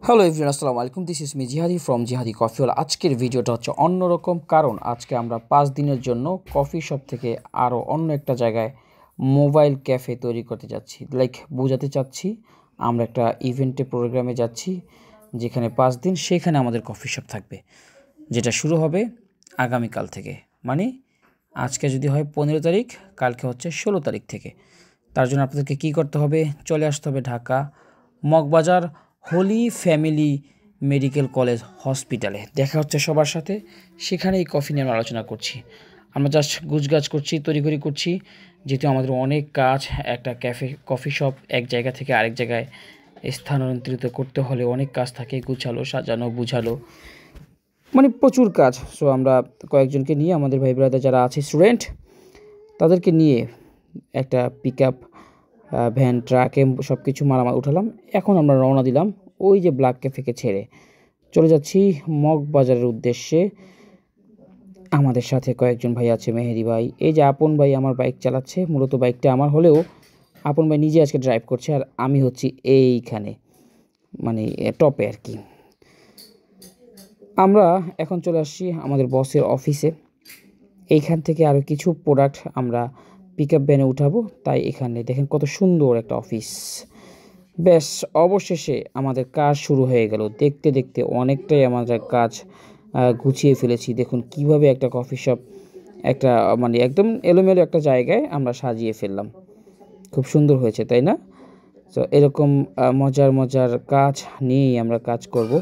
Hello everyone, আসসালামু আলাইকুম। This is me জিহাদি ফ্রম জিহাদি কফি হল। আজকের ভিডিওটা হচ্ছে অন্যরকম, কারণ আজকে আমরা 5 দিনের জন্য কফি শপ থেকে আরও অন্য একটা জায়গায় মোবাইল ক্যাফে তৈরি করতে যাচ্ছি। বোঝাতে চাচ্ছি আমরা একটা ইভেন্টে প্রোগ্রামে যাচ্ছি যেখানে 5 দিন সেখানে আমাদের কফি শপ থাকবে, যেটা শুরু হবে আগামীকাল থেকে। মানে আজকে যদি হয় 15 তারিখ, কালকে হচ্ছে 16 তারিখ থেকে। তার জন্য আপনাদেরকে কী করতে হবে? চলে আসতে হবে Dhaka Moghbazar holy family medical college হসপিটালে। দেখা হচ্ছে সবার সাথে, সেখানে এই কফি নিয়ে আমরা আলোচনা করছি। আমরা জাস্ট গুছগাছ করছি, তড়িঘড়ি করছি, যেহেতু আমাদের অনেক কাজ। একটা কফি শপ এক জায়গা থেকে আরেক জায়গায় স্থানান্তরিত করতে হলে অনেক কাজ থাকে, গুছালো, সাজানো, বুঝালো, মানে প্রচুর কাজ। সো আমরা কয়েকজনকে নিয়ে, আমাদের ভাই ব্রাদার যারা আছে স্টুডেন্ট, তাদেরকে নিয়ে একটা পিক আপ ভ্যান, ট্রাকে সব কিছু মালামাল উঠালাম। এখন আমরা রওনা দিলাম ওই যে ব্ল্যাক ক্যাফেকে ছেড়ে চলে যাচ্ছি মগবাজারের উদ্দেশ্যে। আমাদের সাথে কয়েকজন ভাই আছে, মেহেদি ভাই, এই যে আপন ভাই আমার বাইক চালাচ্ছে। মূলত বাইকটা আমার হলেও আপন ভাই নিজে আজকে ড্রাইভ করছে, আর আমি হচ্ছি এইখানে মানে টপে আর কি। আমরা এখন চলে আসছি আমাদের বসের অফিসে। এইখান থেকে আরও কিছু প্রোডাক্ট আমরা পিক আপ ভ্যানে উঠাবো, তাই এখানে দেখেন কত সুন্দর একটা অফিস। ব্যাস, অবশেষে আমাদের কাজ শুরু হয়ে গেল। দেখতে দেখতে অনেকটাই আমাদের কাজ গুছিয়ে ফেলেছি। দেখুন কিভাবে একটা কফি শপ, একটা মানে একদম এলোমেলো একটা জায়গায় আমরা সাজিয়ে ফেললাম। খুব সুন্দর হয়েছে, তাই না? তো এরকম মজার মজার কাজ নিয়েই আমরা কাজ করব।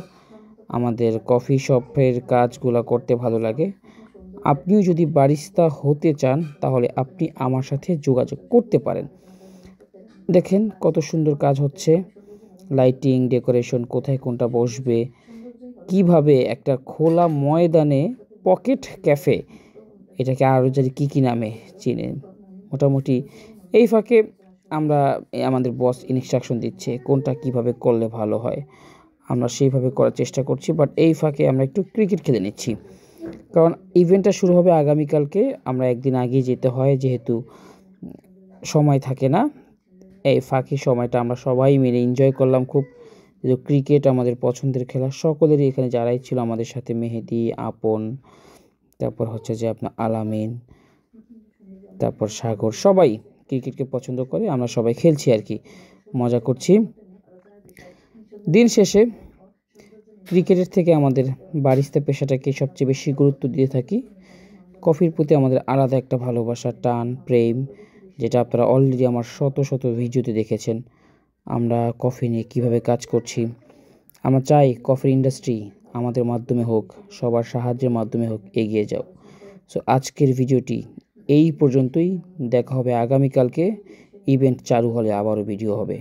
আমাদের কফি শপের কাজগুলো করতে ভালো লাগে। আপনিও যদি বারিস্তা হতে চান তাহলে আপনি আমার সাথে যোগাযোগ করতে পারেন। দেখেন কত সুন্দর কাজ হচ্ছে, লাইটিং, ডেকোরেশন, কোথায় কোনটা বসবে, কিভাবে একটা খোলা ময়দানে পকেট ক্যাফে, এটাকে আরও যদি কী নামে চিনেন মোটামুটি। এই ফাঁকে আমরা আমাদের বস ইনস্ট্রাকশন দিচ্ছে কোনটা কিভাবে করলে ভালো হয়, আমরা সেইভাবে করার চেষ্টা করছি। বাট এই ফাঁকে আমরা একটু ক্রিকেট খেলে নিচ্ছি, কারণ ইভেন্টটা শুরু হবে আগামীকালকে। আমরা একদিন আগেই যেতে হয়, যেহেতু সময় থাকে না। এই ফাঁকি সময়টা আমরা সবাই মিলে এনজয় করলাম খুব। ক্রিকেট আমাদের পছন্দের খেলা, সকলেরই এখানে যারাই ছিল আমাদের সাথে, মেহেদি, আপন, তারপর হচ্ছে যে আপনার আলামিন, তারপর সাগর, সবাই ক্রিকেটকে পছন্দ করে। আমরা সবাই খেলছি আর কি, মজা করছি। দিন শেষে ক্রিকেটের থেকে আমাদের বারিস্তা পেশাটাকে সবচেয়ে বেশি গুরুত্ব দিয়ে থাকি। কফির প্রতি আমাদের আলাদা একটা ভালোবাসা, টান, প্রেম, যেটা আপনারা অলরেডি আমার শত শত ভিডিওতে দেখেছেন। আমরা কফি নিয়ে কীভাবে কাজ করছি। আমরা চাই কফির ইন্ডাস্ট্রি আমাদের মাধ্যমে হোক, সবার সাহায্যের মাধ্যমে হোক, এগিয়ে যাও। সো আজকের ভিডিওটি এই পর্যন্তই। দেখা হবে আগামীকালকে, ইভেন্ট চালু হলে আবারও ভিডিও হবে।